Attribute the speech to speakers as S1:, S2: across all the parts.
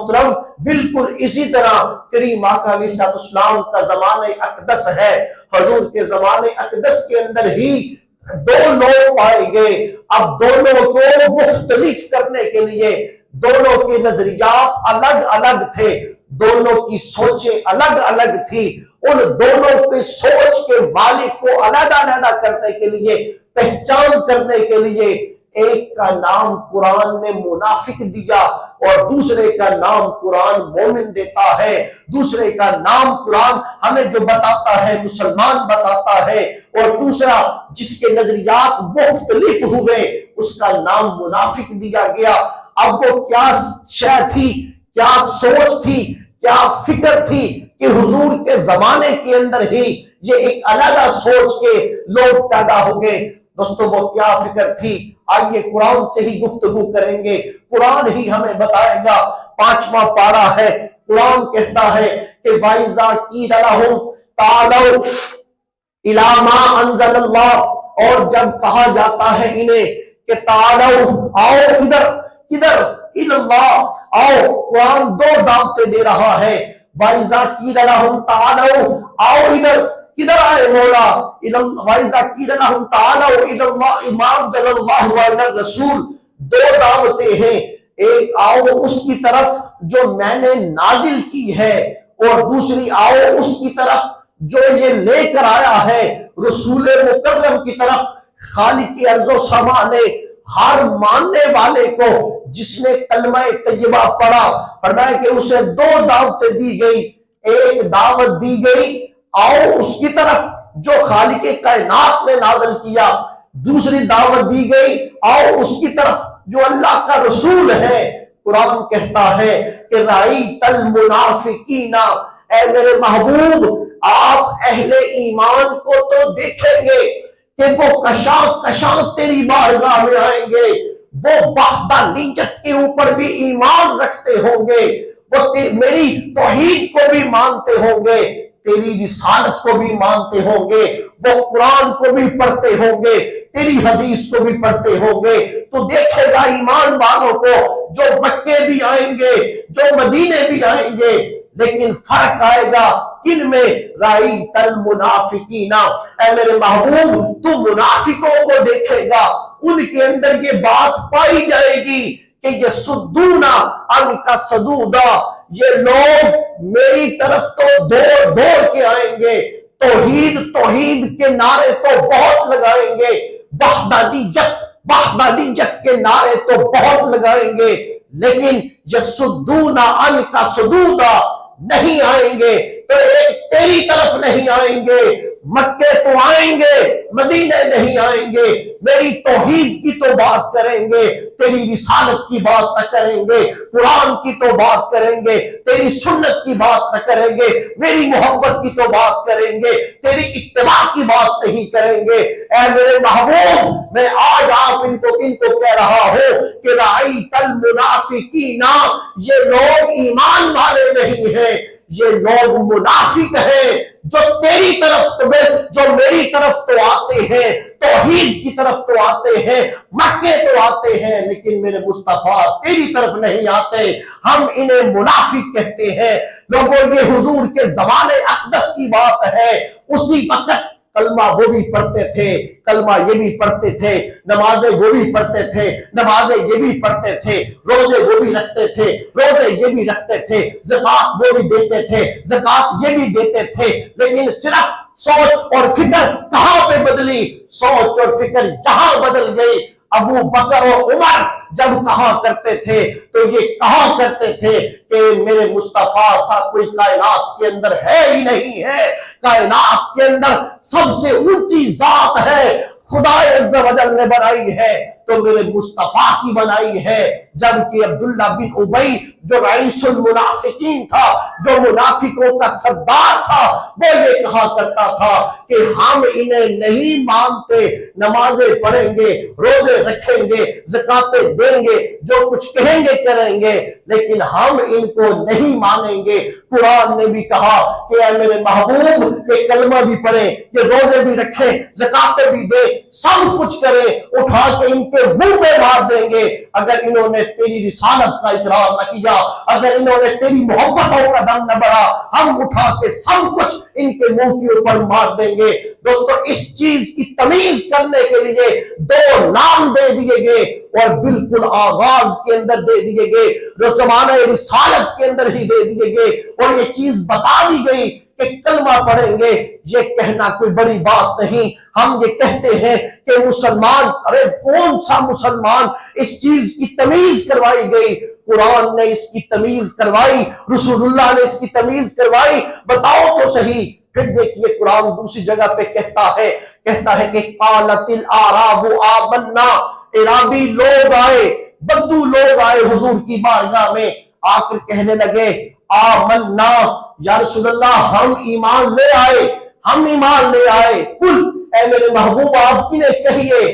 S1: محترم بالکل اسی طرح کریم آقا علیہ الصلوۃ والسلام کا زمانہ اقدس ہے، حضور کے زمانے اقدس کے اندر ہی دو لوگ پائے گئے۔ اب دونوں کو مختلف کرنے کے لیے دونوں کے نظریات الگ الگ تھے، دونوں کی سوچیں الگ الگ تھی، ان دونوں کے سوچ کے مالک کو علیحدہ علیحدہ کرنے کے لیے، پہچان کرنے کے لیے ایک کا نام قرآن نے منافق دیا اور دوسرے کا نام قرآن مومن دیتا ہے، دوسرے کا نام قرآن ہمیں جو بتاتا ہے مسلمان بتاتا ہے، اور دوسرا جس کے نظریات مختلف ہوئے اس کا نام منافق دیا گیا۔ اب وہ کیا شے تھی، کیا سوچ تھی، کیا فکر تھی کہ حضور کے زمانے کے اندر ہی یہ ایک علیحدہ سوچ کے لوگ پیدا ہو گئے۔ دوستو وہ کیا فکر تھی، آئیے قرآن سے ہی گفتگو کریں گے، قرآن ہی ہمیں بتائے گا۔ 5واں پارہ ہے، قرآن کہتا ہے کہ وَإِذَا قِيلَ لَهُمْ تَعَالَوْا إِلَىٰ مَا أَنزَلَ اللَّهُ، اور جب کہا جاتا ہے انہیں کہ تعالوا آؤ ادھر، کدھر؟ إِلَى اللَّهِ، آؤ۔ قرآن دو دعوتیں دے رہا ہے، وَإِذَا قِيلَ لَهُمْ تَعَالَوْا آؤ ادھر، کدھر آئے مولا؟ وَإِذَا قِيلَ لَهُمْ تَعَالَوْا إِلَى اللَّهِ مَا أَنزَلَ اللَّهُ وَإِلَى الرَّسُولِ، دو دعوتیں ہیں، ایک آؤ اس کی طرف جو میں نے نازل کی ہے، اور دوسری آؤ اس کی طرف جو یہ لے کر آیا ہے رسول مکرم کی طرف۔ خالق ارض و سما نے ہر ماننے والے کو جس نے کلمہ طیبہ پڑھا، فرمایا کہ اسے دو دعوتیں دی گئی، ایک دعوت دی گئی آؤ اس کی طرف جو خالق کائنات نے نازل کیا، دوسری دعوت دی گئی آؤ اس کی طرف جو اللہ کا رسول ہے۔ قرآن کہتا ہے کہ رأیت المنافقین، اے میرے محبوب آپ اہل ایمان کو تو دیکھیں گے کہ وہ کشاں کشاں تیری بارگاہ میں آئیں گے، وہ وحدانیت کے اوپر بھی ایمان رکھتے ہوں گے، وہ میری توحید کو بھی مانتے ہوں گے، تیری رسالت کو بھی مانتے ہوں گے، وہ قرآن کو بھی پڑھتے ہوں گے، تیری حدیث کو بھی پڑھتے ہوں گے۔ تو دیکھے گا ایمان والوں کو جو مکے بھی آئیں گے، جو مدینے بھی آئیں گے، لیکن فرق آئے گا کن میں؟ رأیت المنافقین، اے میرے محبوب تو منافقوں کو دیکھے گا، ان کے اندر یہ بات پائی جائے گی کہ یہ سدونا عنک صدودا، یہ لوگ میری طرف تو دوڑ دوڑ کے آئیں گے، توحید توحید کے نعرے تو بہت لگائیں گے، وحدانیت کے نعرے تو بہت لگائیں گے، لیکن یصدون عنک صدودا نہیں آئیں گے، تو ایک تیری طرف نہیں آئیں گے، مکے تو آئیں گے مدینے نہیں آئیں گے، میری توحید کی تو بات کریں گے، تیری رسالت کی بات نہ کریں گے، قرآن کی تو بات کریں گے، تیری سنت کی بات نہ کریں گے، میری محبت کی تو بات کریں گے، تیری اتباع کی بات نہیں کریں گے۔ اے میرے محبوب میں آج آپ ان کو کہہ رہا ہوں کہ رأیت المنافقین، یہ لوگ ایمان والے نہیں ہیں، یہ لوگ منافق ہیں، جو تیری طرف جو میری طرف تو آتے ہیں، توحید کی طرف تو آتے ہیں، مکے تو آتے ہیں، لیکن میرے مصطفیٰ تیری طرف نہیں آتے، ہم انہیں منافق کہتے ہیں۔ لوگوں یہ حضور کے زمانے اقدس کی بات ہے، اسی وقت کلمہ وہ بھی پڑھتے تھے، کلمہ یہ بھی پڑھتے تھے، نمازیں وہ بھی پڑھتے تھے، نمازیں یہ بھی پڑھتے تھے، روزے وہ بھی رکھتے تھے، روزے یہ بھی رکھتے تھے، زکوٰۃ وہ بھی دیتے تھے، زکوٰۃ یہ بھی دیتے تھے، لیکن صرف سوچ اور فکر کہاں پہ بدلی؟ سوچ اور فکر یہاں بدل گئی۔ ابو بکر و عمر جب کہا کرتے تھے تو یہ کہا کرتے تھے کہ میرے مصطفیٰ سا کوئی کائنات کے اندر ہے ہی نہیں ہے، کائنات کے اندر سب سے اونچی ذات ہے، خدا عز و جل نے بنائی ہے تو میرے مصطفیٰ کی بنائی ہے۔ جبکہ عبداللہ بن ابی جو رئیس المنافقین تھا، جو منافقوں کا سردار تھا، وہ یہ کہا کرتا تھا کہ ہم انہیں نہیں مانتے، نمازیں پڑھیں گے، روزے رکھیں گے، زکاتیں دیں گے، جو کچھ کہیں گے کریں گے، لیکن ہم ان کو نہیں مانیں گے۔ قرآن نے بھی کہا کہ اے میرے محبوب یہ کلمہ بھی پڑھیں، یہ روزے بھی رکھیں، زکاتیں بھی دیں، سب کچھ کریں، اٹھا کے ان کے کے منہ پہ مار دیں گے اگر انہوں نے تیری رسالت کا اقرار نہ کیا، اگر انہوں نے تیری محبتوں کا دم نہ بڑھا، ہم اٹھا کے سب کچھ ان کے منہ کے اوپر مار دیں گے۔ دوستو اس چیز کی تمیز کرنے کے لیے دو نام دے دیے گئے اور بالکل آغاز کے اندر دے دیے گئے، جو زمانہ رسالت کے اندر ہی دے دیے گئے، اور یہ چیز بتا دی گئی کہ کلمہ پڑھیں گے۔ یہ کہنا کوئی بڑی بات نہیں، ہم یہ کہتے ہیں کہ مسلمان، ارے کون سا مسلمان، اس چیز کی تمیز کروائی گئی، قرآن نے اس کی تمیز کروائی، رسول اللہ نے اس کی تمیز کروائی، بتاؤ تو صحیح۔ پھر دیکھیے قرآن دوسری جگہ پہ کہتا ہے کہ قالت الاعراب آمنا، عرابی لوگ آئے، بدو لوگ آئے حضور کی بارگاہ میں، آ کر کہنے لگے آمنا، یا رسول اللہ ہم ایمان لے آئے، ہم ایمان لے آئے۔ کل، اے میرے محبوب آپ انہیں کہیے،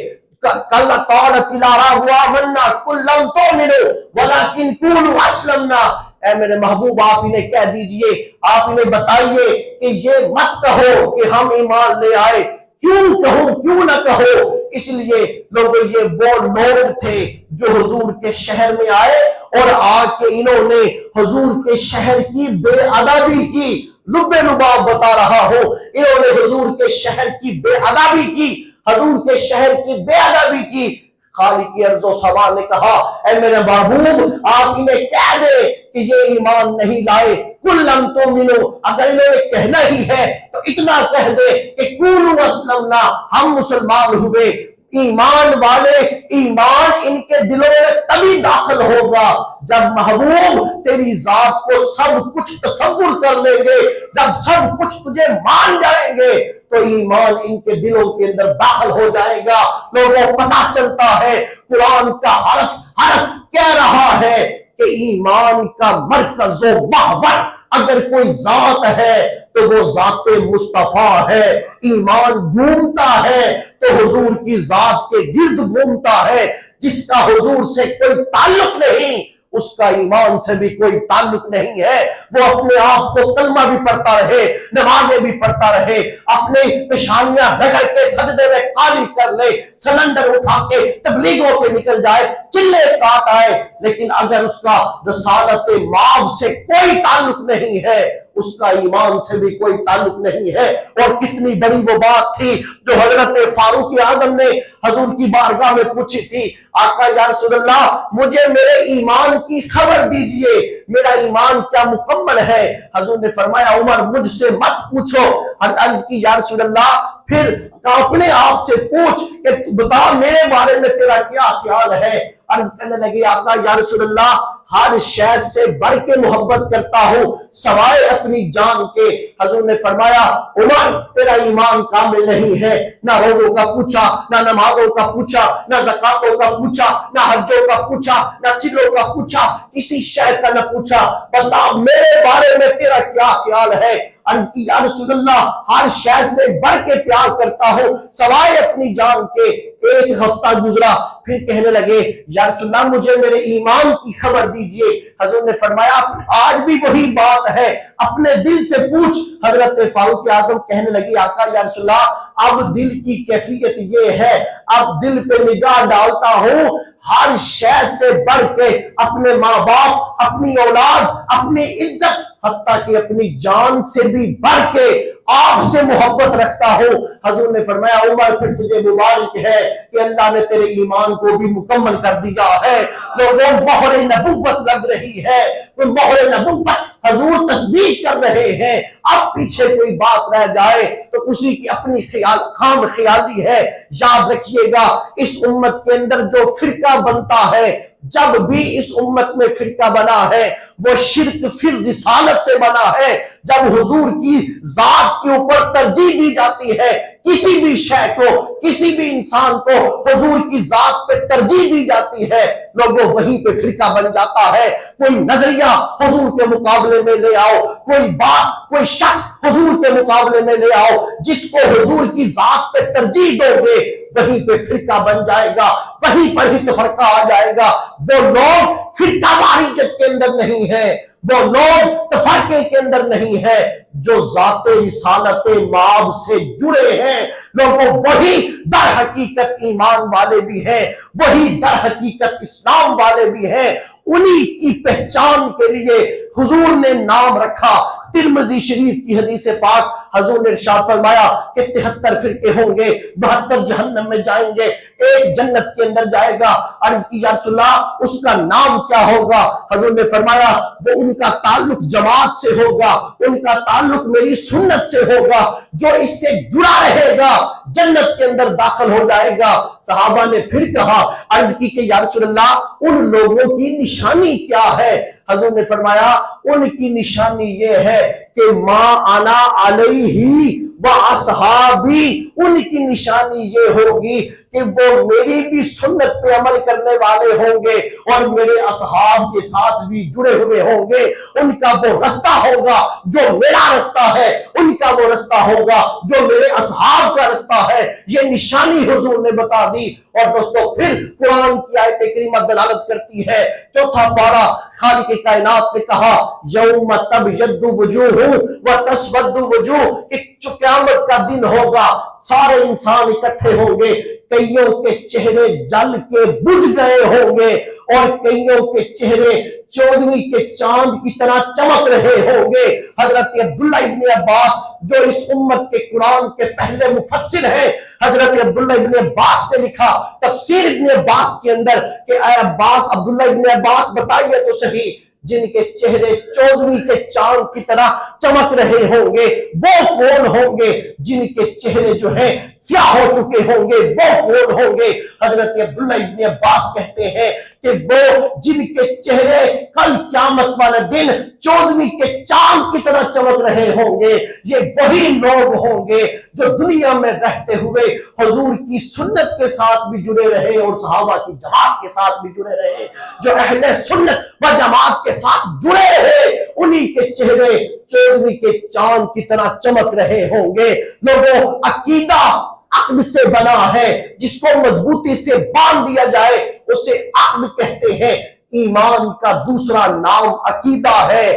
S1: قالت الاعراب آمنا قل لم تؤمنوا ولكن قولوا اسلمنا، اے میرے محبوب آپ انہیں کہہ دیجئے، آپ انہیں بتائیے کہ یہ مت کہو کہ ہم ایمان لے آئے۔ کیوں کہوں، کیوں نہ کہو؟ اس لیے لوگوں یہ وہ لوگ تھے جو حضور کے شہر میں آئے اور آ کے انہوں نے حضور کے شہر کی بے ادبی کی۔ لب لباب بتا رہا ہوں، انہوں نے حضور کے شہر کی بے ادبی کی، حضور کے شہر کی بے ادبی کی۔ خالق ارض و سما نے کہا اے میرے محبوب آپ انہیں کہہ دے کہ یہ ایمان نہیں لائے، کل لم تؤمنوا، اگر انہوں نے کہنا ہی ہے تو اتنا کہہ دے کہ قولوا اسلمنا، ہم مسلمان ہوئے۔ ایمان والے، ایمان ان کے دلوں میں تبھی داخل ہوگا جب محبوب تیری ذات کو سب کچھ تصور کر لیں گے، جب سب کچھ تجھے مان جائیں گے تو ایمان ان کے دلوں کے اندر داخل ہو جائے گا۔ لوگوں پتہ چلتا ہے قرآن کا حرف کہہ رہا ہے کہ ایمان کا مرکز و محور اگر کوئی ذات ہے تو وہ ذات مصطفیٰ ہے۔ ایمان گھومتا ہے تو حضور کی ذات کے گرد گھومتا ہے۔ جس کا حضور سے کوئی تعلق نہیں اس کا ایمان سے بھی کوئی تعلق نہیں ہے۔ وہ اپنے آپ کو کلمہ بھی پڑھتا رہے، نمازیں بھی پڑھتا رہے، اپنے پیشانیاں رگڑ کے سجدے میں قالی کر لے، سلنڈر اٹھا کے تبلیغوں پہ نکل جائے، چلے کاٹ آئے، لیکن اگر اس کا رسالت مآب سے کوئی تعلق نہیں ہے اس کا ایمان سے بھی کوئی تعلق نہیں ہے۔ اور کتنی بڑی وہ بات تھی جو حضرت فاروق اعظم نے حضور کی بارگاہ میں پوچھی تھی، آقا یا رسول اللہ مجھے میرے ایمان کی خبر دیجئے، میرا ایمان کیا مکمل ہے؟ حضور نے فرمایا عمر مجھ سے مت پوچھو۔ عرض کی یا رسول اللہ پھر اپنے آپ سے پوچھ کہ بتا میرے بارے میں تیرا کیا خیال ہے؟ عرض کرنے لگے آقا یا رسول اللہ ہر شے سے بڑھ کے محبت کرتا ہوں سوائے اپنی جان کے۔ حضور نے فرمایا عمر تیرا ایمان کامل نہیں ہے، نہ روزوں کا پوچھا، نہ نمازوں کا پوچھا، نہ زکاتوں کا پوچھا، نہ حجوں کا پوچھا، نہ چلوں کا پوچھا، کسی شے کا نہ پوچھا، بتا میرے بارے میں تیرا کیا خیال ہے؟ عرض کی یا رسول اللہ ہر شے سے بڑھ کے پیار کرتا ہوں سوائے اپنی جان کے۔ ایک ہفتہ گزرا پھر کہنے لگے یا رسول اللہ مجھے میرے ایمان کی خبر دیجئے۔ حضور نے فرمایا آج بھی وہی بات ہے، اپنے دل سے پوچھ۔ حضرت فاروق اعظم کہنے لگی آقا یا رسول اللہ اب دل کی کیفیت یہ ہے، اب دل پہ نگاہ ڈالتا ہوں ہر شے سے بڑھ کے اپنے ماں باپ، اپنی اولاد، اپنی عزت، حتیٰ کہ اپنی جان سے بھی بڑھ کے آپ سے محبت رکھتا ہوں۔ حضور نے فرمایا عمر پھر تجھے مبارک ہے کہ اللہ نے تیرے ایمان کو بھی مکمل کر دیا ہے۔ لوگوں مہر نبوت لگ رہی ہے، وہ مہر نبوت حضور تصدیق کر رہے ہیں۔ اب پیچھے کوئی بات رہ جائے تو اسی کی اپنی خام خیالی ہے۔ یاد رکھیے گا اس امت کے اندر جو فرقہ بنتا ہے، جب بھی اس امت میں فرقہ بنا ہے وہ شرک پھر رسالت سے بنا ہے۔ جب حضور کی ذات کے اوپر ترجیح دی جاتی ہے، کسی بھی شے کو، کسی بھی انسان کو حضور کی ذات پہ ترجیح دی جاتی ہے، لوگوں وہیں پہ فرقہ بن جاتا ہے۔ کوئی نظریہ حضور کے مقابلے میں لے آؤ، کوئی بات، کوئی شخص حضور کے مقابلے میں لے آؤ، جس کو حضور کی ذات پہ ترجیح دو گے وہیں پہ فرقہ بن جائے گا، وہیں پر ہی تفرقہ آ جائے گا۔ وہ لوگ فرقہ واریت کے اندر نہیں ہے، وہ لوگ تفرقے کے اندر نہیں ہے، جو ذات رسالت مآب سے جڑے ہیں لوگوں، وہی در حقیقت ایمان والے بھی ہیں، وہی در حقیقت اسلام والے بھی ہیں۔ انہی کی پہچان کے لیے حضور نے نام رکھا۔ ترمذی شریف کی حدیث پاک حضور نے ارشاد فرمایا کہ 73 فرقے ہوں گے، 72 جہنم میں جائیں گے، ایک جنت کے اندر جائے گا۔ عرض کی یا رسول اللہ اس کا نام کیا ہوگا؟ حضور نے فرمایا وہ ان کا تعلق جماعت سے ہوگا، ان کا تعلق میری سنت سے ہوگا، جو اس سے جڑا رہے گا جنت کے اندر داخل ہو جائے گا۔ صحابہ نے پھر کہا، عرض کی کہ یا رسول اللہ ان لوگوں کی نشانی کیا ہے؟ حضور نے فرمایا ان کی نشانی یہ ہے کہ ما انا علیہ و اصحابی، ان کی نشانی یہ ہوگی کہ وہ میری بھی سنت پہ عمل کرنے والے ہوں گے اور میرے اصحاب کے ساتھ بھی جڑے ہوئے ہوں گے۔ ان کا وہ رستہ ہوگا جو میرا رستہ ہے، ان کا وہ رستہ ہوگا جو میرے اصحاب کا رستہ ہے۔ یہ نشانی حضور نے بتا دی۔ اور دوستو پھر قرآن کی آیت کریمہ دلالت کرتی ہے، چوتھا پارہ، خالق کائنات نے کہا یوم تبیض وجوہ و تسود وجوہ، کہ قیامت کا دن ہوگا، سارے انسان اکٹھے ہوں گے، کئیوں کے چہرے جل کے بجھ گئے ہوں گے اور کئیوں کے چہرے 14ویں کے چاند کی طرح چمک رہے ہوں گے۔ حضرت عبداللہ ابن عباس جو اس امت کے قرآن کے پہلے مفسر ہیں، حضرت عبداللہ ابن عباس نے لکھا تفسیر ابن عباس کے اندر کہ اے عباس، عبداللہ ابن عباس بتائیے تو صحیح، جن کے چہرے 14ویں کے چاند کی طرح چمک رہے ہوں گے وہ کون ہوں گے؟ جن کے چہرے جو ہیں سیاہ ہو چکے ہوں گے وہ کون ہوں گے؟ حضرت عبداللہ ابن عباس کہتے ہیں کہ وہ جن کے چہرے کل قیامت والے دن 14ویں کے چاند کی طرح چمک رہے ہوں گے، یہ وہی لوگ ہوں گے جو دنیا میں رہتے ہوئے حضور کی سنت کے ساتھ بھی جڑے رہے اور صحابہ کی جماعت کے ساتھ بھی جڑے رہے، جو اہل سنت و جماعت کے ساتھ جڑے رہے، انہی کے چہرے 14ویں کے چاند کی طرح چمک رہے ہوں گے۔ لوگوں، عقیدہ عقد سے بنا ہے، جس کو مضبوطی سے باندھ دیا جائے اسے عقد کہتے ہیں۔ ایمان کا دوسرا نام عقیدہ ہے،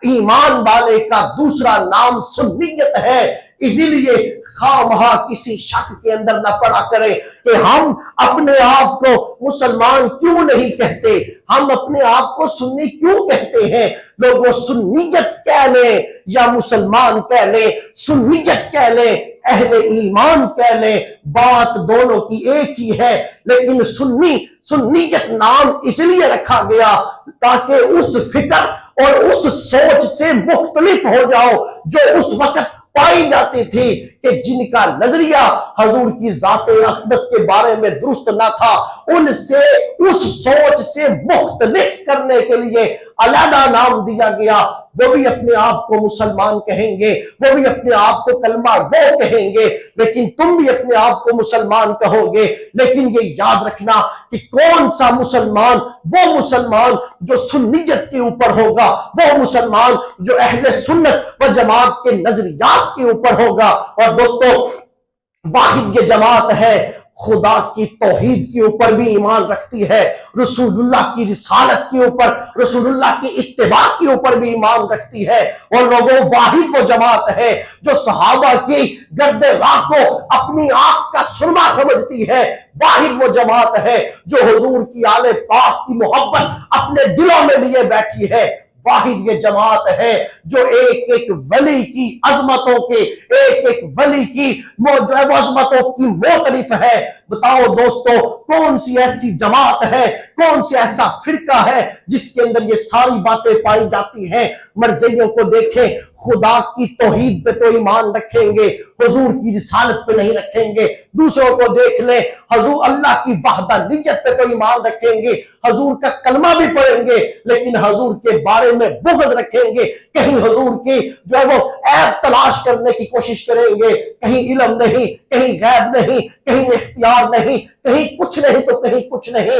S1: ایمان والے کا دوسرا نام سنیت ہے۔ اسی لیے خواہ کسی شک کے اندر نہ پڑا کرے کہ ہم اپنے آپ کو مسلمان کیوں نہیں کہتے، ہم اپنے آپ کو سنی کیوں کہتے ہیں۔ لوگوں، سنیت کہہ لیں یا مسلمان کہہ لیں، سنیت کہہ لیں اہل ایمان کہہ لیں، بات دونوں کی ایک ہی ہے، لیکن سنیت نام اس لیے رکھا گیا تاکہ اس فکر اور اس سوچ سے مختلف ہو جاؤ جو اس وقت پائی جاتی تھی کہ جن کا نظریہ حضور کی ذات اقدس کے بارے میں درست نہ تھا، ان سے اس سوچ سے مختلف کرنے کے لیے علیحدہ نام دیا گیا۔ وہ بھی اپنے آپ کو مسلمان کہیں گے، وہ بھی اپنے آپ کو کلمہ گو کہیں گے، لیکن تم بھی اپنے آپ کو مسلمان کہو گے۔ لیکن یہ یاد رکھنا کہ کون سا مسلمان؟ وہ مسلمان جو سنیت کے اوپر ہوگا، وہ مسلمان جو اہل سنت و جماعت کے نظریات کے اوپر ہوگا۔ اور دوستو، واحد یہ جماعت ہے خدا کی توحید کے اوپر بھی ایمان رکھتی ہے، رسول اللہ کی رسالت کے اوپر، رسول اللہ کی اتباع کے اوپر بھی ایمان رکھتی ہے۔ اور لوگوں، واحد وہ جماعت ہے جو صحابہ کی گرد راہ کو اپنی آنکھ کا سرما سمجھتی ہے۔ واحد وہ جماعت ہے جو حضور کی آل پاک کی محبت اپنے دلوں میں لیے بیٹھی ہے۔ واحد یہ جماعت ہے جو ایک ایک ولی کی عظمتوں کے، ایک ایک ولی کی جو ہے وہ عظمتوں کی معترف ہے۔ بتاؤ دوستو، کون سی ایسی جماعت ہے، کون سی ایسا فرقہ ہے جس کے اندر یہ ساری باتیں پائی جاتی ہیں؟ مرزیوں کو دیکھیں، خدا کی توحید پہ تو ایمان رکھیں گے، حضور کی رسالت پہ نہیں رکھیں گے۔ دوسروں کو دیکھ لیں، حضور اللہ کی وحدانیت پہ تو ایمان رکھیں گے، حضور کا کلمہ بھی پڑھیں گے، لیکن حضور کے بارے میں بغض رکھیں گے، کہیں حضور کی جو ہے وہ عیب تلاش کرنے کی کوشش کریں گے، کہیں علم نہیں، کہیں غیب نہیں، کہیں اختیار نہیں، کہیں کچھ نہیں تو کہیں کچھ نہیں۔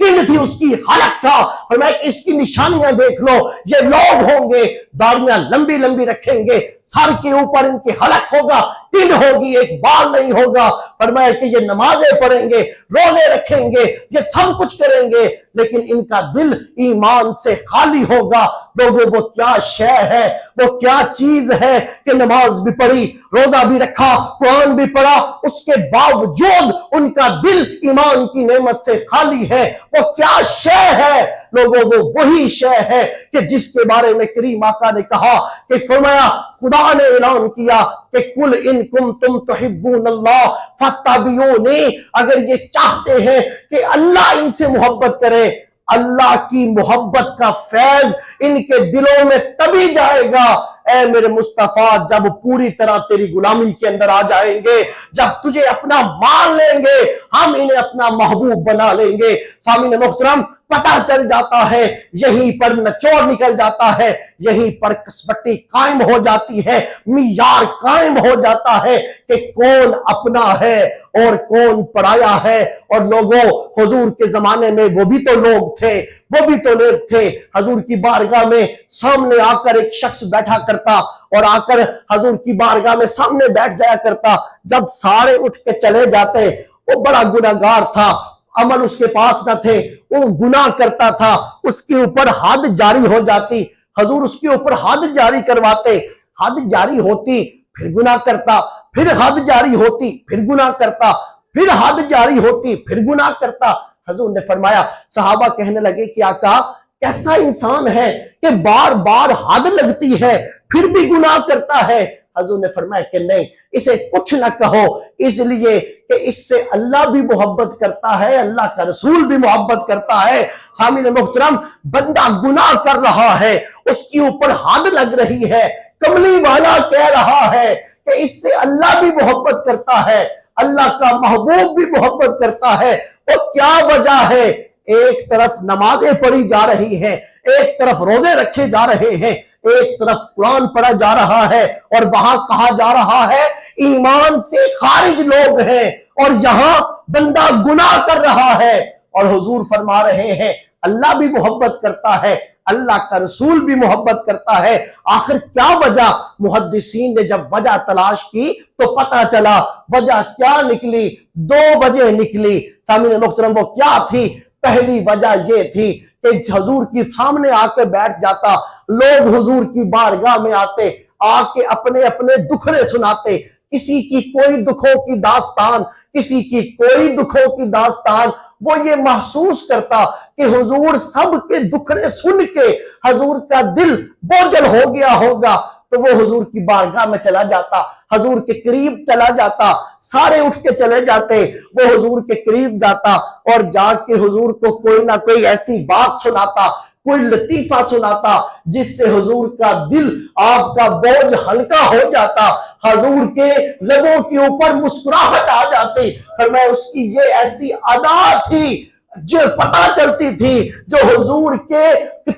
S1: ٹنڈ تھی اس کی حلق کا، فرمایا کہ اس کی نشانیاں دیکھ لو، یہ لوگ ہوں گے داڑیاں لمبی لمبی رکھیں گے، سر کے اوپر ان کی حلق ہوگا، ٹنڈ ہوگی، ایک بال نہیں ہوگا، فرمایا کہ یہ نمازیں پڑھیں گے، روزے رکھیں گے، یہ سب کچھ کریں گے، لیکن ان کا دل ایمان سے خالی ہوگا۔ لوگوں وہ کیا شے ہے، وہ کیا چیز ہے کہ نماز بھی پڑھی، روزہ بھی رکھا، قرآن بھی پڑھا، اس کے باوجود ان کا دل ایمان کی نعمت سے خالی ہے۔ وہ کیا شے ہے لوگوں، وہ وہی شے ہے کہ جس کے بارے میں کریم آقا نے کہا کہ فرمایا خدا نے اعلان کیا کہ کل ان کنتم تحبون اللہ فاتبعونی، اگر یہ چاہتے ہیں کہ اللہ ان سے محبت کرے، اللہ کی محبت کا فیض ان کے دلوں میں تبھی جائے گا اے میرے مصطفیٰ جب پوری طرح تیری غلامی کے اندر آ جائیں گے، جب تجھے اپنا مان لیں گے، ہم انہیں اپنا محبوب بنا لیں گے۔ سامعین محترم، پتہ چل جاتا ہے، یہیں پر نچوڑ نکل جاتا ہے، یہیں پر کسوٹی قائم ہو جاتی ہے، معیار قائم ہو جاتا ہے کہ کون اپنا ہے اور کون پرایا ہے۔ اور لوگوں حضور کے زمانے میں وہ بھی تو لوگ تھے، وہ بھی تو لوگ تھے۔ حضور کی بارگاہ میں سامنے آ کر ایک شخص بیٹھا کرتا اور آ کر حضور کی بارگاہ میں سامنے بیٹھ جایا کرتا، جب سارے اٹھ کے چلے جاتے، وہ بڑا گناہگار تھا، عمل اس کے پاس نہ تھے، وہ گناہ کرتا تھا، اس کے اوپر حد جاری ہو جاتی، حضور اس کے اوپر حد جاری کرواتے، حد جاری ہوتی پھر گناہ کرتا، پھر حد جاری ہوتی پھر گناہ کرتا، پھر حد جاری ہوتی پھر گناہ کرتا۔ حضور نے فرمایا، صحابہ کہنے لگے کہ آقا کیسا انسان ہے کہ بار بار حد لگتی ہے پھر بھی گناہ کرتا ہے؟ حضور نے فرمایا کہ نہیں، اسے کچھ نہ کہو، اس لیے کہ اس سے اللہ بھی محبت کرتا ہے، اللہ کا رسول بھی محبت کرتا ہے۔ سامعین محترم، بندہ گناہ کر رہا ہے، اس کے اوپر حد لگ رہی ہے، کملی والا کہہ رہا ہے کہ اس سے اللہ بھی محبت کرتا ہے، اللہ کا محبوب بھی محبت کرتا ہے۔ وہ کیا وجہ ہے؟ ایک طرف نمازیں پڑھی جا رہی ہیں، ایک طرف روزے رکھے جا رہے ہیں، ایک طرف قرآن پڑھا جا رہا ہے، اور وہاں کہا جا رہا ہے ایمان سے خارج لوگ ہیں، اور یہاں بندہ گناہ کر رہا ہے، اور حضور فرما رہے ہیں اللہ بھی محبت کرتا ہے، اللہ کا رسول بھی محبت کرتا ہے۔ آخر کیا وجہ؟ محدثین نے جب وجہ تلاش کی تو پتہ چلا وجہ کیا نکلی، دو وجہ نکلی۔ سامعین محترم، وہ کیا تھی؟ پہلی وجہ یہ تھی کہ حضور کی سامنے آ کے بیٹھ جاتا، لوگ حضور کی بارگاہ میں آتے، آ کے اپنے اپنے دکھڑے سناتے، کسی کی کوئی دکھوں کی داستان، کسی کی کوئی دکھوں کی داستان، وہ یہ محسوس کرتا کہ حضور سب کے دکھڑے سن کے حضور کا دل بوجھل ہو گیا ہوگا، تو وہ حضور کی بارگاہ میں چلا جاتا، حضور کے قریب چلا جاتا، سارے اٹھ کے چلے جاتے، وہ حضور کے قریب جاتا اور جا کے حضور کو کوئی نہ کوئی ایسی بات سناتا، کوئی لطیفہ سناتا جس سے حضور کا دل، آپ کا بوجھ ہلکا ہو جاتا، حضور کے لبوں کے اوپر مسکراہٹ آ جاتی۔ فرمایا اس کی یہ ایسی ادا تھی جو پتہ چلتی تھی، جو حضور کے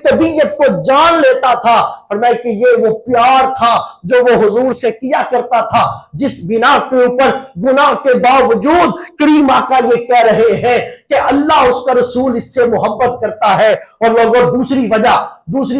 S1: طبیعت کو جان لیتا تھا۔ فرمایا کہ یہ وہ پیار تھا جو وہ حضور سے کیا کرتا تھا، جس بنا کے اوپر گناہ کے باوجود کریم آقا یہ کہہ رہے ہیں کہ اللہ اس کا رسول اس سے محبت کرتا ہے۔ اور لوگوں دوسری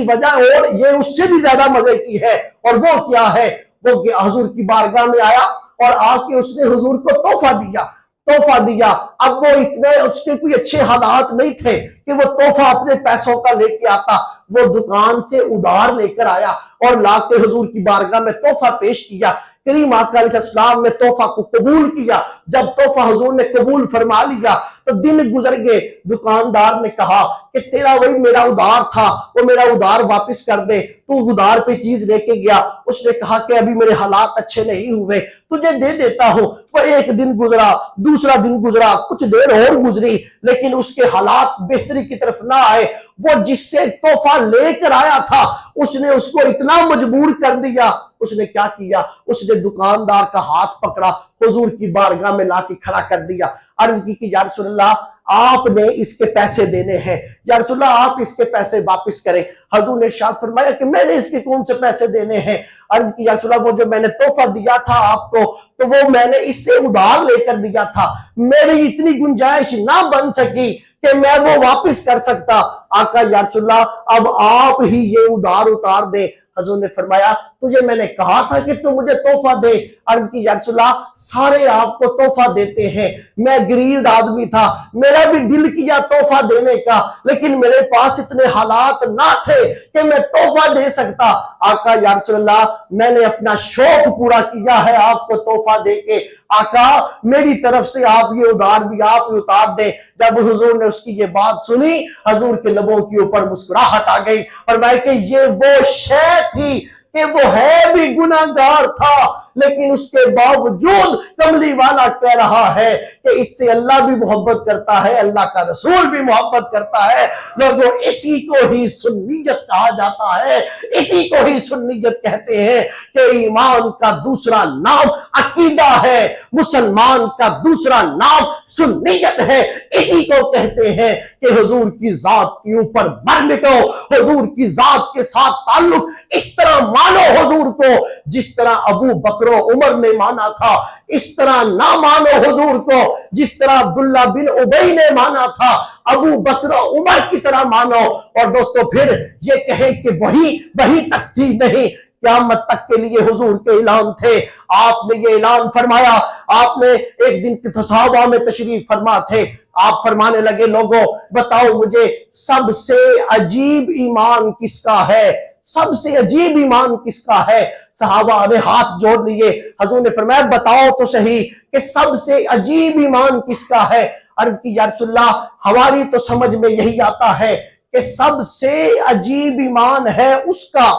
S1: وجہ اور یہ اس سے بھی زیادہ مزے کی ہے، اور وہ کیا ہے؟ وہ حضور کی بارگاہ میں آیا اور آ کے اس نے حضور کو تحفہ دیا۔ اب وہ اتنے اس کے کوئی اچھے حالات نہیں تھے کہ وہ تحفہ اپنے پیسوں کا لے کے آتا، وہ دکان سے ادھار لے کر آیا اور لا کے حضور کی بارگاہ میں تحفہ پیش کیا۔ کریم آقا علیہ السلام نے تحفہ کو قبول کیا۔ جب تحفہ حضور نے قبول فرما لیا تو دن گزر گئے، دکاندار نے کہا کہ تیرا وہی میرا ادھار تھا، وہ میرا ادھار واپس کر دے، تو ادھار پہ چیز لے کے گیا۔ اس نے کہا کہ ابھی میرے حالات اچھے نہیں ہوئے، تجھے دے دیتا ہوں۔ وہ ایک دن گزرا، دوسرا دن گزرا، کچھ دیر اور گزری، لیکن اس کے حالات بہتری کی طرف نہ آئے۔ وہ جس سے تحفہ لے کر آیا تھا اس نے اس کو اتنا مجبور کر دیا، اس نے کیا کیا؟ اس نے دکاندار کا ہاتھ پکڑا، حضور کی بارگاہ میں لا کے کھڑا کر دیا، عرض کی کہ یا رسول اللہ آپ نے اس کے پیسے دینے ہیں، یا رسول اللہ آپ اس کے پیسے واپس کریں۔ حضور نے ارشاد فرمایا کہ میں نے اس کے کون سے پیسے دینے ہیں؟ عرض کی یا رسول اللہ وہ جو میں نے تحفہ دیا تھا آپ کو تو وہ میں نے اس سے ادھار لے کر دیا تھا، میری اتنی گنجائش نہ بن سکی کہ میں وہ واپس کر سکتا۔ آقا یا رسول اللہ اب آپ ہی یہ ادھار اتار دیں۔ حضور نے فرمایا تجھے میں نے کہا تھا کہ تو مجھے تحفہ دے۔ عرض کی یا رسول اللہ سارے آپ کو تحفہ دیتے ہیں، میں گرید آدمی تھا، میرا بھی دل کیا تحفہ دینے کا، لیکن میرے پاس اتنے حالات نہ تھے کہ میں تحفہ دے سکتا۔ آقا یا رسول اللہ میں نے اپنا شوق پورا کیا ہے آپ کو تحفہ دے کے، آقا میری طرف سے آپ یہ ادھار بھی آپ ہی اتار دیں۔ جب حضور نے اس کی یہ بات سنی، حضور کے لبوں کے اوپر مسکراہٹ آ گئی، فرمایا کہ یہ وہ شے تھی کہ وہ ہے بھی گناہگار تھا، لیکن اس کے باوجود کملی والا کہہ رہا ہے کہ اس سے اللہ بھی محبت کرتا ہے، اللہ کا رسول بھی محبت کرتا ہے۔ لوگوں اسی کو ہی سنیت کہا جاتا ہے، اسی کو ہی سنیت کہتے ہیں کہ ایمان کا دوسرا نام عقیدہ ہے، مسلمان کا دوسرا نام سنیت ہے۔ اسی کو کہتے ہیں کہ حضور کی ذات کے اوپر مر مٹو، حضور کی ذات کے ساتھ تعلق اس طرح مانو حضور کو جس طرح ابو بکر و عمر نے مانا تھا، اس طرح نہ مانو حضور کو جس طرح عبداللہ بن ابی نے مانا تھا، ابو بکر و عمر کی طرح مانو۔ اور دوستو پھر یہ کہیں کہ وہی تک تھی نہیں، قیامت تک کے لیے حضور کے اعلان تھے۔ آپ نے یہ اعلان فرمایا، آپ نے ایک دن کے صحابہ میں تشریف فرما تھے، آپ فرمانے لگے لوگوں بتاؤ مجھے سب سے عجیب ایمان کس کا ہے، سب سے عجیب ایمان کس کا ہے؟ صحابہ نے ہاتھ جوڑ لیے، حضور نے فرمایا بتاؤ تو صحیح کہ سب سے عجیب ایمان کس کا ہے؟ عرض کی یا رسول اللہ ہماری تو سمجھ میں یہی آتا ہے کہ سب سے عجیب ایمان ہے اس کا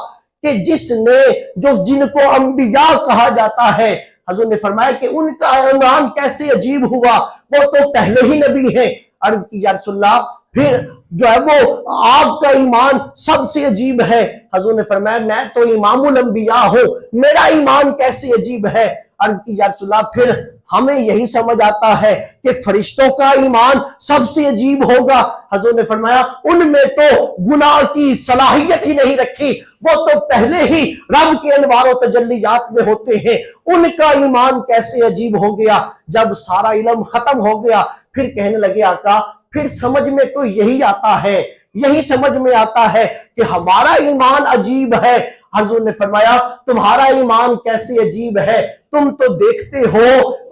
S1: کہ جس نے جن کو انبیاء کہا جاتا ہے۔ حضور نے فرمایا کہ ان کا ایمان کیسے عجیب ہوا، وہ تو پہلے ہی نبی ہیں۔ عرض کی یا رسول اللہ پھر جو ہے وہ آپ کا ایمان سب سے عجیب ہے۔ حضور نے فرمایا میں تو امام الانبیاء ہوں، میرا ایمان کیسے عجیب ہے؟ عرض کی یا رسول اللہ پھر ہمیں یہی سمجھ آتا ہے کہ فرشتوں کا ایمان سب سے عجیب ہوگا۔ حضور نے فرمایا ان میں تو گناہ کی صلاحیت ہی نہیں رکھی، وہ تو پہلے ہی رب کے انوار و تجلیات میں ہوتے ہیں، ان کا ایمان کیسے عجیب ہو گیا؟ جب سارا علم ختم ہو گیا پھر کہنے لگے آقا پھر سمجھ میں تو یہی آتا ہے، یہی سمجھ میں آتا ہے کہ ہمارا ایمان عجیب ہے۔ حضور نے فرمایا تمہارا ایمان کیسے عجیب ہے؟ تم تو دیکھتے ہو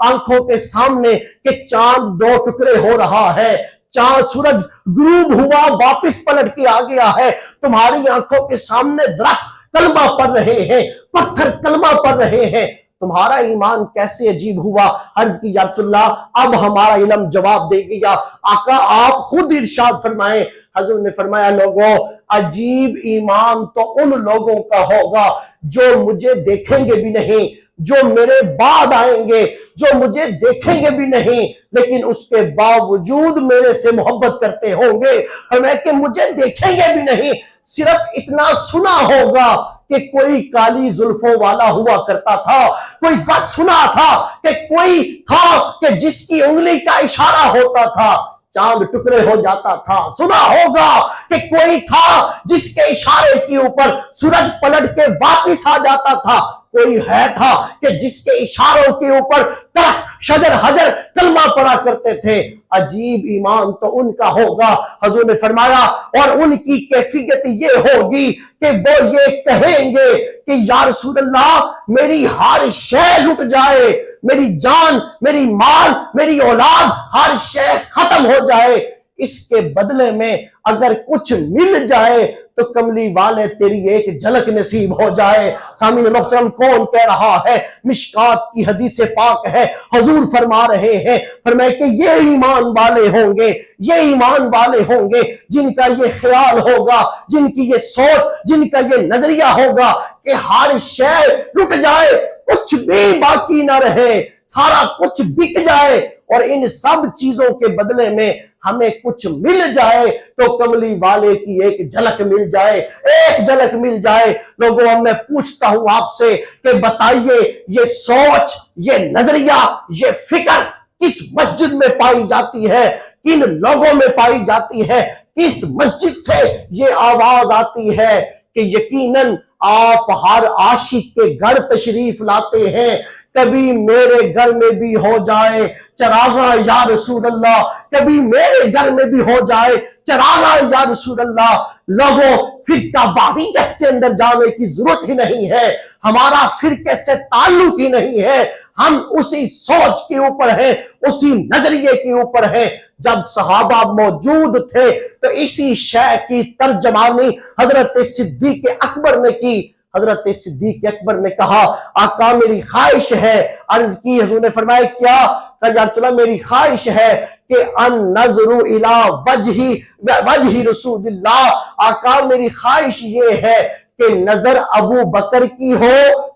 S1: آنکھوں کے سامنے کہ چاند دو ٹکڑے ہو رہا ہے، چاند سورج غروب ہوا واپس پلٹ کے آ گیا ہے، تمہاری آنکھوں کے سامنے درخت کلمہ پڑھ رہے ہیں، پتھر کلمہ پڑھ رہے ہیں، تمہارا ایمان کیسے عجیب ہوا؟ عرض کی یا رسول اللہ اب ہمارا علم جواب دے گیا، آقا آپ خود ارشاد فرمائیں۔ حضور نے فرمایا لوگوں عجیب ایمان تو ان لوگوں کا ہوگا جو مجھے دیکھیں گے بھی نہیں، جو میرے بعد آئیں گے، جو مجھے دیکھیں گے بھی نہیں لیکن اس کے باوجود میرے سے محبت کرتے ہوں گے، فرمایا کہ مجھے دیکھیں گے بھی نہیں، صرف اتنا سنا ہوگا کہ کوئی کالی زلفوں والا ہوا کرتا تھا، کوئی بس سنا تھا کہ کوئی تھا کہ جس کی انگلی کا اشارہ ہوتا تھا چاند ٹکڑے ہو جاتا تھا، سنا ہوگا کہ کوئی تھا جس کے اشارے کے اوپر سورج پلٹ کے واپس آ جاتا تھا، کوئی ہے تھا کہ جس کے اشاروں کے اوپر درخت شجر حجر کلمہ پڑا کرتے تھے۔ عجیب ایمان تو ان کا ہوگا۔ حضور نے فرمایا اور ان کی کیفیت یہ ہوگی کہ وہ یہ کہیں گے کہ یا رسول اللہ میری ہر شے لٹ جائے، میری جان، میری مال، میری اولاد، ہر شے ختم ہو جائے، اس کے بدلے میں اگر کچھ مل جائے تو کملی والے تیری ایک جھلک نصیب ہو جائے۔ سامعین محترم کون کہہ رہا ہے؟ مشکات کی حدیث پاک ہے، حضور فرما رہے ہیں، فرمائے کہ یہ ایمان والے ہوں گے، یہ ایمان والے ہوں گے جن کا یہ خیال ہوگا، جن کی یہ سوچ، جن کا یہ نظریہ ہوگا کہ ہر شے لٹ جائے، کچھ بھی باقی نہ رہے، سارا کچھ بک جائے اور ان سب چیزوں کے بدلے میں ہمیں کچھ مل جائے تو کملی والے کی ایک جھلک مل جائے، ایک جھلک مل جائے۔ لوگوں اب میں پوچھتا ہوں آپ سے کہ بتائیے یہ سوچ، یہ نظریہ، یہ فکر کس مسجد میں پائی جاتی ہے، کن لوگوں میں پائی جاتی ہے، کس مسجد سے یہ آواز آتی ہے کہ یقیناً آپ ہر عاشق کے گھر تشریف لاتے ہیں، کبھی میرے گھر میں بھی ہو جائے، چراغاں یا رسول اللہ، کبھی میرے گھر میں بھی ہو جائے چراغاں یا رسول اللہ۔ لوگوں، فرقہ واحدیت کے اندر جانے کی ضرورت ہی نہیں ہے، ہمارا فرقے سے تعلق ہی نہیں ہے، ہم اسی سوچ کے اوپر ہیں، اسی نظریے کے اوپر ہیں۔ جب صحابہ موجود تھے تو اسی شے کی ترجمانی حضرت صدیق اکبر نے کی۔ حضرت صدیق اکبر نے کہا آقا میری خواہش ہے، عرض کی، حضور نے فرمایا کیا؟ کہ یا رسول اللہ میری خواہش ہے کہ ان نظر الی وجہ رسول اللہ، آقا میری خواہش یہ ہے کہ نظر ابو بکر کی ہو،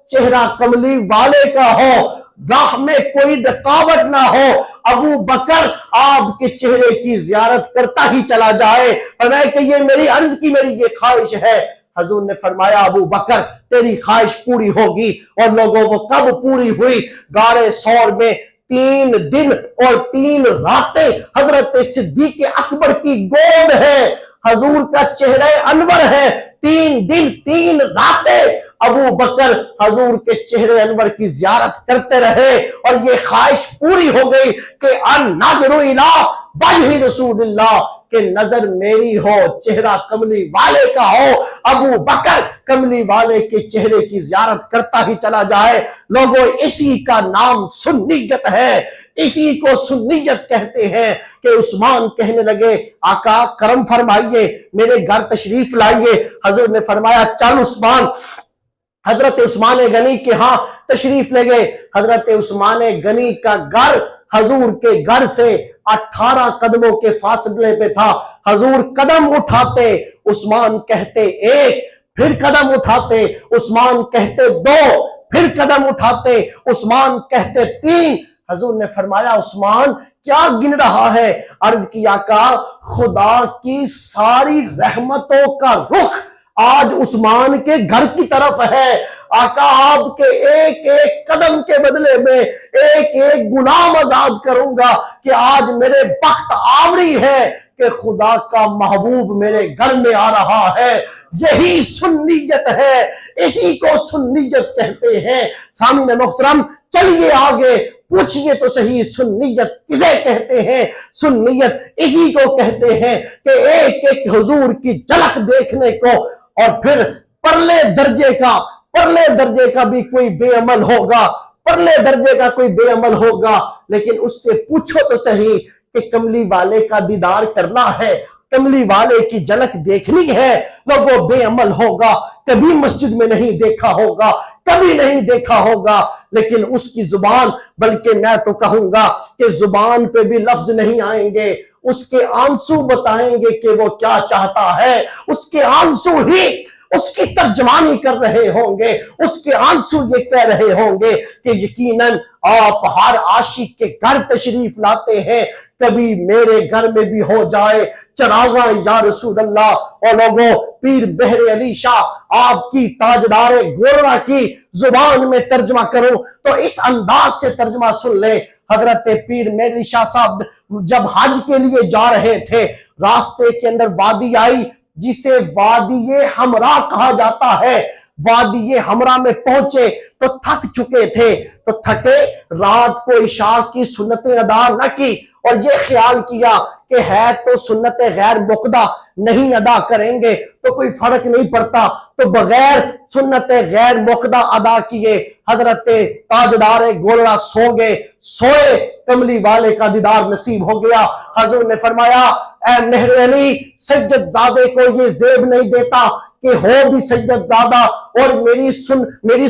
S1: چہرہ کملی والے کا ہو، راہ میں کوئی رکاوٹ نہ ہو، ابو بکر آپ کے چہرے کی زیارت کرتا ہی چلا جائے۔ فرمایا کہ یہ میری عرض کی میری یہ خواہش ہے۔ حضور نے فرمایا ابو بکر تیری خواہش پوری ہوگی، اور لوگوں وہ کب پوری ہوئی؟ غار ثور میں 3 دن اور 3 راتیں حضرت صدیق اکبر کی گود ہے، حضور کا چہرہ انور ہے، 3 دن 3 راتیں ابو بکر حضور کے چہرے انور کی زیارت کرتے رہے، اور یہ خواہش پوری ہو گئی کہ ان نظر الی وجہ رسول اللہ، کہ نظر میری ہو، چہرہ کملی والے کا ہو، ابو بکر کملی والے کے چہرے کی زیارت کرتا ہی چلا جائے۔ لوگوں، اسی کا نام سنیت ہے، اسی کو سنیت کہتے ہیں۔ کہ عثمان کہنے لگے آقا کرم فرمائیے، میرے گھر تشریف لائیے۔ حضور نے فرمایا چل عثمان۔ حضرت عثمان غنی کے ہاں تشریف لے گئے۔ حضرت عثمان غنی کا گھر حضور کے گھر سے 18 قدموں کے فاصلے پہ تھا۔ حضور قدم اٹھاتے، عثمان کہتے 1، پھر قدم اٹھاتے، عثمان کہتے 2، پھر قدم اٹھاتے، عثمان کہتے 3۔ حضور نے فرمایا عثمان کیا گن رہا ہے؟ عرض کیا آقا خدا کی ساری رحمتوں کا رخ آج عثمان کے گھر کی طرف ہے۔ آقا آپ کے ایک ایک قدم کے بدلے میں ایک ایک غلام آزاد کروں گا، کہ آج میرے بخت آوری ہے کہ خدا کا محبوب میرے گھر میں آ رہا ہے۔ یہی سنیت ہے، اسی کو سنیت کہتے ہیں۔ سامعین محترم، چلیے آگے پوچھئے تو صحیح سنیت کسے کہتے ہیں؟ سنیت اسی کو کہتے ہیں کہ ایک ایک حضور کی جھلک دیکھنے کو، اور پھر پرلے درجے کا بھی کوئی بے عمل ہوگا، پرلے درجے کا کوئی بے عمل ہوگا، لیکن اس سے پوچھو تو صحیح کہ کملی والے کا دیدار کرنا ہے، کملی والے کی جھلک دیکھنی ہے۔ لوگوں بے عمل ہوگا، کبھی مسجد میں نہیں دیکھا ہوگا، کبھی نہیں دیکھا ہوگا، لیکن اس کی زبان، بلکہ میں تو کہوں گا کہ زبان پہ بھی لفظ نہیں آئیں گے، اس کے آنسو بتائیں گے کہ وہ کیا چاہتا ہے، اس کے آنسو ہی اس کی ترجمانی کر رہے ہوں گے، اس کے آنسو یہ کہہ رہے ہوں گے کہ یقیناً آپ ہر عاشق کے گھر تشریف لاتے ہیں، کبھی میرے گھر میں بھی ہو جائے چراغاں یا رسول اللہ۔ اور لوگوں، پیر مہر علی شاہ آپ کی تاجدار گولڑا کی زبان میں ترجمہ کروں تو اس انداز سے ترجمہ سن لے۔ حضرت پیر مہر علی شاہ صاحب جب حج کے لیے جا رہے تھے، راستے کے اندر وادی آئی جسے وادی ہمراہ کہا جاتا ہے۔ وادی ہمراہ میں پہنچے تو تھک چکے تھے، تو تھکے، رات کو عشاء کی سنتیں ادا نہ کی، اور یہ خیال کیا کہ ہے تو سنت غیر مقدہ، نہیں ادا کریں گے تو کوئی فرق نہیں پڑتا، تو بغیر سنت غیر مقدہ ادا کیے حضرت تاجدار گولڑا سو گئے، سوئے، کملی والے کا دیدار نصیب ہو گیا۔ حضور نے فرمایا اے مہر علی، سید زادے کو یہ زیب نہیں دیتا کہ ہو بھی سید زادہ اور میری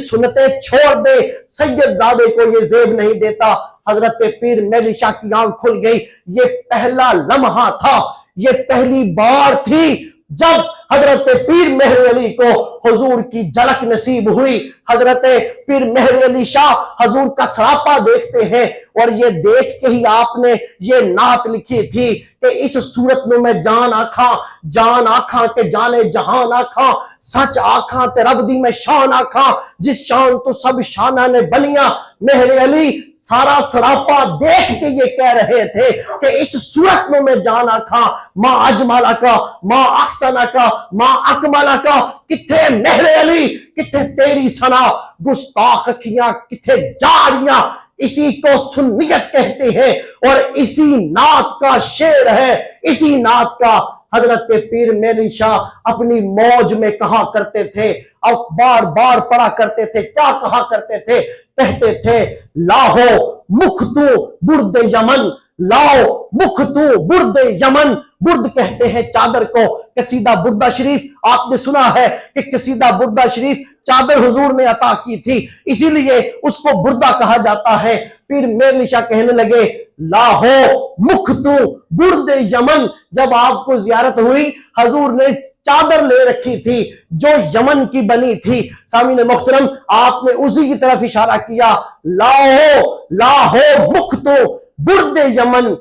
S1: سنتیں چھوڑ دے، سید زادے کو یہ زیب نہیں دیتا۔ حضرت پیر مہر علی شاہ کی آنکھ کھل گئی۔ یہ پہلا لمحہ تھا، یہ پہلی بار تھی جب حضرت پیر مہر علی کو حضور کی جھلک نصیب ہوئی۔ حضرت پیر مہر علی شاہ حضور کا سراپا دیکھتے ہیں، اور یہ دیکھ کے ہی آپ نے یہ نعت لکھی تھی کہ اس صورت میں جان آکھاں کہ جانے جہان آکھاں، سچ آکھاں تے رب دی میں شان آکھاں، جس شان تو سب شانہ نے بنیاں۔ مہر علی سارا سراپا دیکھ کے یہ کہہ رہے تھے کہ اس صورت میں جان آکھاں، ما اجمالہ کا، ما احسنہ کا، ما اکملہ کا، کتھے مہر علی، کتھے تیری ثنا، گستاخ اکھیاں کتھے جاریاں، اسی کو سنیت کہتے ہیں، اور اسی نعت کا شعر ہے، اسی نعت کا حضرت پیر میری شاہ اپنی موج میں کہا کرتے تھے، اور بار بار پڑھا کرتے تھے۔ کیا کہا کرتے تھے؟ کہتے تھے لاہو مکھ تو برد یمن، لاؤ مکھ تو برد یمن۔ برد کہتے ہیں چادر کو، قصیدہ بردہ شریف آپ نے سنا ہے کہ قصیدہ بردہ شریف چادر حضور نے عطا کی تھی، اسی لیے اس کو بردہ کہا جاتا ہے۔ پھر میرلی شاہ کہنے لگے لاہو مکھ تو برد یمن۔ جب آپ کو زیارت ہوئی، حضور نے چادر لے رکھی تھی جو یمن کی بنی تھی۔ سامعین محترم، آپ نے اسی کی طرف اشارہ کیا، لاہو مکھ تو برد یمن،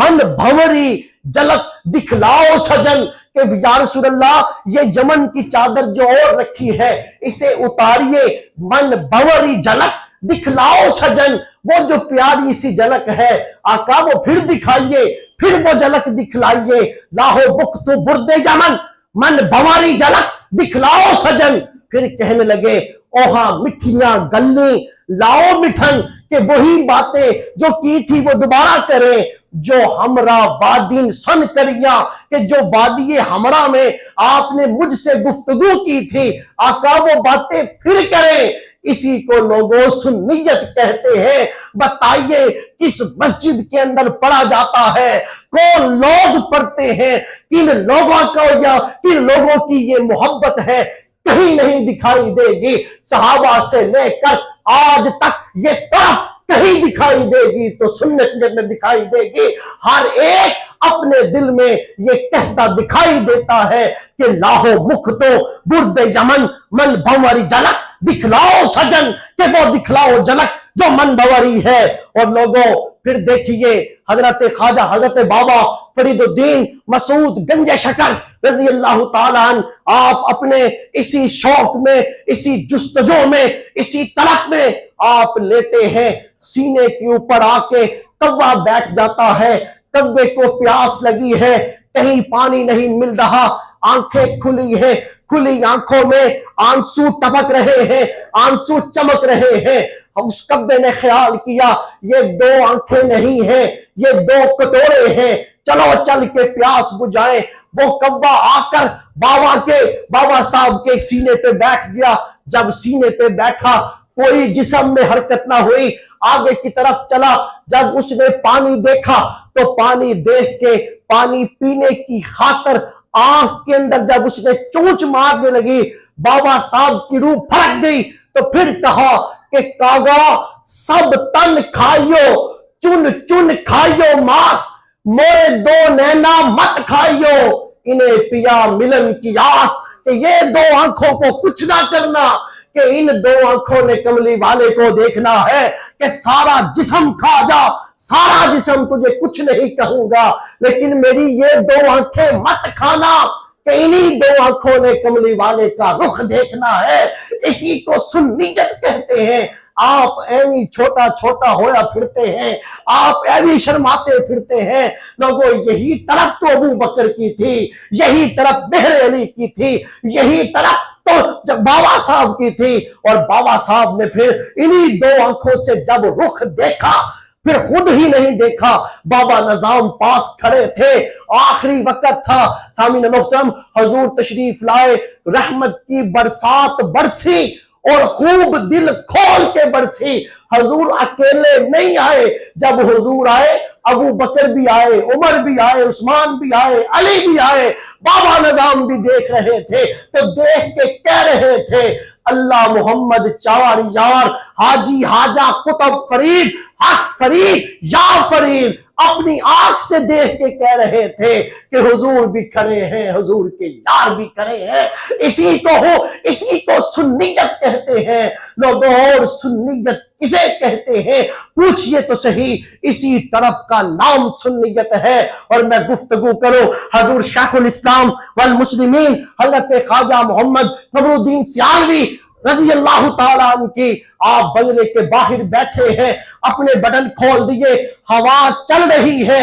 S1: من بھنوری جھلک دکھلاؤ سجن، کہ یا رسول اللہ یہ یمن کی چادر جو اور رکھی ہے اسے اتاریے، من بھنوری جھلک دکھلاؤ سجن۔ وہ جو پیاری سی جھلک ہے آقا وہ پھر دکھائیے، پھر وہ جھلک دکھلائیے۔ لاہو مکھ تو برد یمن، من بھنوری جھلک دکھلاؤ سجن۔ پھر کہنے لگے اوہاں مٹھیاں گلیں لاؤ مٹھن، کہ وہی باتیں جو کی تھی وہ دوبارہ کریں، جو ہمراہ وادین سن کریاں، کہ جو وادی ہمراہ میں آپ نے مجھ سے گفتگو کی تھی آقا وہ باتیں پھر کریں۔ اسی کو لوگوں سنیت کہتے ہیں۔ بتائیے کس مسجد کے اندر پڑھا جاتا ہے، کون لوگ پڑھتے ہیں، کن لوگوں کو یا کن لوگوں کی یہ محبت ہے، کہیں نہیں دکھائی دے گی۔ صحابہ سے لے کر آج تک یہ طرف کہیں دکھائی دے گی تو سنت میں دکھائی دے گی۔ ہر ایک اپنے دل میں یہ کہتا دکھائی دیتا ہے کہ لاہو مکھ تو برد یمن، من بھنوری جھلک دکھلاؤ سجن، کہ وہ دکھلاؤ جھلک جو من بھنوری ہے۔ اور لوگوں پھر دیکھیے حضرت خواجہ حضرت بابا فرید الدین مسعود گنج شکر رضی اللہ تعالیٰ عنہ، آپ اپنے اسی شوق میں، اسی جستجو میں، اسی طلب میں آپ لیتے ہیں، سینے کے اوپر آ کے کوا بیٹھ جاتا ہے، کوے کو پیاس لگی ہے، کہیں پانی نہیں مل رہا، آنکھیں کھلی ہیں، کھلی آنکھوں میں آنسو ٹپک رہے ہیں، آنسو چمک رہے ہیں۔ اس کبے نے خیال کیا یہ دو آنکھیں نہیں ہیں، یہ دو کٹورے ہیں، چلو چل کے پیاس بجھائیں۔ وہ کبا آ کر بابا صاحب کے سینے پہ بیٹھ گیا۔ جب سینے پہ بیٹھا کوئی جسم میں حرکت نہ ہوئی، آگے کی طرف چلا۔ جب اس نے پانی دیکھا تو پانی دیکھ کے پانی پینے کی خاطر آنکھ کے اندر جب اس نے چونچ مارنے لگی، بابا صاحب کی روح پھڑک گئی۔ تو پھر کہا کہ کاغا سب تن کھائیو، چن چن کھائیو ماس، مورے دو نینا مت کھائیو، انہیں پیا ملن کی آس، کہ یہ دو آنکھوں کو کچھ نہ کرنا، کہ ان دو آنکھوں نے کملی والے کو دیکھنا ہے، کہ سارا جسم کھا جا، سارا جسم تجھے کچھ نہیں کہوں گا، لیکن میری یہ دو آنکھیں مت کھانا، کہ انہی دو آنکھوں نے کملی والے کا رخ دیکھنا ہے۔ اسی کو سنیت کہتے ہیں۔ آپ ایویں چھوٹا چھوٹا ہویا پھرتے ہیں، آپ ایویں شرماتے پھرتے ہیں۔ لوگوں یہی طرف تو ابو بکر کی تھی، یہی طرف بہر علی کی تھی، یہی طرف تو بابا صاحب کی تھی، اور بابا صاحب نے پھر انہی دو آنکھوں سے جب رخ دیکھا، پھر خود ہی نہیں دیکھا، بابا نظام پاس کھڑے تھے، آخری وقت تھا۔ سامعین محترم، حضور تشریف لائے، رحمت کی برسات برسی اور خوب دل کھول کے برسی۔ حضور اکیلے نہیں آئے، جب حضور آئے ابو بکر بھی آئے، عمر بھی آئے، عثمان بھی آئے، علی بھی آئے، بابا نظام بھی دیکھ رہے تھے، تو دیکھ کے کہہ رہے تھے اللہ محمد چار یار، حاجی حاجہ قطب فرید، حق فرید یا فرید، اپنی آنکھ سے دیکھ کے کہہ رہے تھے کہ حضور بھی کھڑے ہیں، حضور کے یار بھی کھڑے ہیں۔ اسی کو سنیت کہتے ہیں۔ لوگوں اور سنیت کسے کہتے ہیں پوچھئے تو صحیح، اسی طرف کا نام سنیت ہے۔ اور میں گفتگو کروں حضور شیخ الاسلام والمسلمین حضرت خواجہ محمد قمر الدین سیالوی رضی اللہ تعالیٰ عنہ کی، آپ بنگلے کے باہر بیٹھے ہیں، اپنے بٹن کھول دیے، ہوا چل رہی ہے،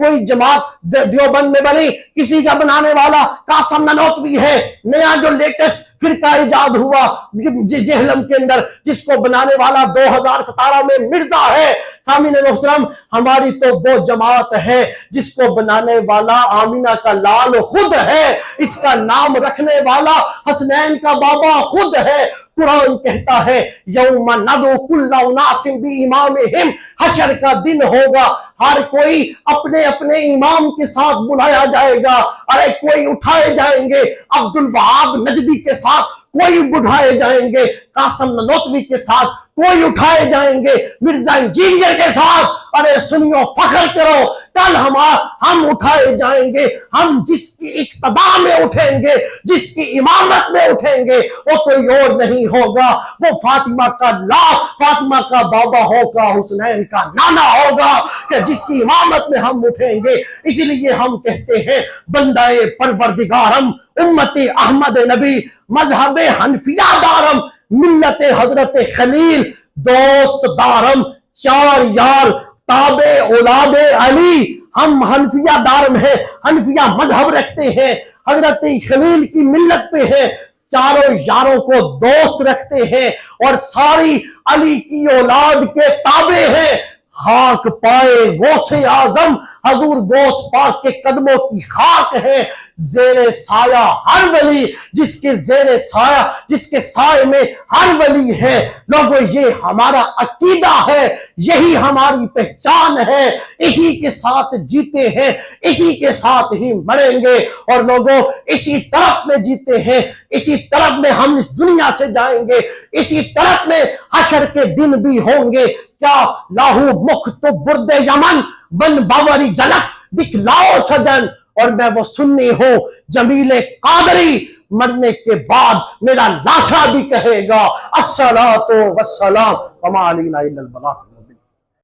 S1: کوئی جماعت دیوبند میں بنی، کسی کا بنانے والا قاسم نانوتوی ہے، نیا جو لیٹسٹ فرقہ ایجاد ہوا جہلم کے اندر، جس کو بنانے والا 2017 میں مرزا ہے۔ سامعین محترم، ہماری تو وہ جماعت ہے جس کو بنانے والا آمینہ کا لال خود ہے، اس کا نام رکھنے والا حسنین کا بابا خود ہے۔ قرآن کہتا ہے یوم ندعو کل اناس بامامہم، حشر کا دن ہوگا، ہر کوئی اپنے اپنے امام کے ساتھ بلایا جائے گا۔ ارے کوئی اٹھائے جائیں گے عبد الوہاب نجدی کے ساتھ، کوئی اٹھائے جائیں گے قاسم نانوتوی کے ساتھ، کوئی اٹھائے جائیں گے مرزا انجینئر کے ساتھ۔ ارے سنیو، فخر کرو، کل ہم اٹھائے جائیں گے، ہم جس کی اقتدا میں اٹھیں گے، جس کی امامت میں اٹھیں گے، وہ کوئی اور نہیں ہوگا، وہ فاطمہ کا بابا ہوگا، حسنین کا نانا ہوگا، کہ جس کی امامت میں ہم اٹھیں گے۔ اسی لیے ہم کہتے ہیں بندہ پروردگارم، امت احمد نبی، مذہب حنفیہ دارم، ملت حضرت خلیل، دوست دارم، چار یار، تابع اولاد علی۔ ہم حنفیہ دارم ہیں، حنفیہ مذہب رکھتے ہیں، حضرت خلیل کی ملت پہ ہیں، چاروں یاروں کو دوست رکھتے ہیں، اور ساری علی کی اولاد کے تابع ہیں۔ خاک پائے غوث اعظم حضور غوث پاک کے قدموں کی خاک ہے، زیر سایہ ہر ولی، جس کے سائے میں ہر ولی ہے۔ لوگوں، یہ ہمارا عقیدہ ہے، یہی ہماری پہچان ہے، اسی کے ساتھ جیتے ہیں، اسی کے ساتھ ہی مریں گے، اور لوگوں اسی طرف میں جیتے ہیں، اسی طرف میں ہم اس دنیا سے جائیں گے، اسی طرف میں حشر کے دن بھی ہوں گے۔ کیا لاہو مخ تو برد یمن، بن باوری جلک دکھلاؤ سجن، اور میں وہ سنی ہوں جمیل قادری، مرنے کے بعد میرا لاشا بھی کہے گا الصلاۃ والسلام وما علینا الا البلاغ۔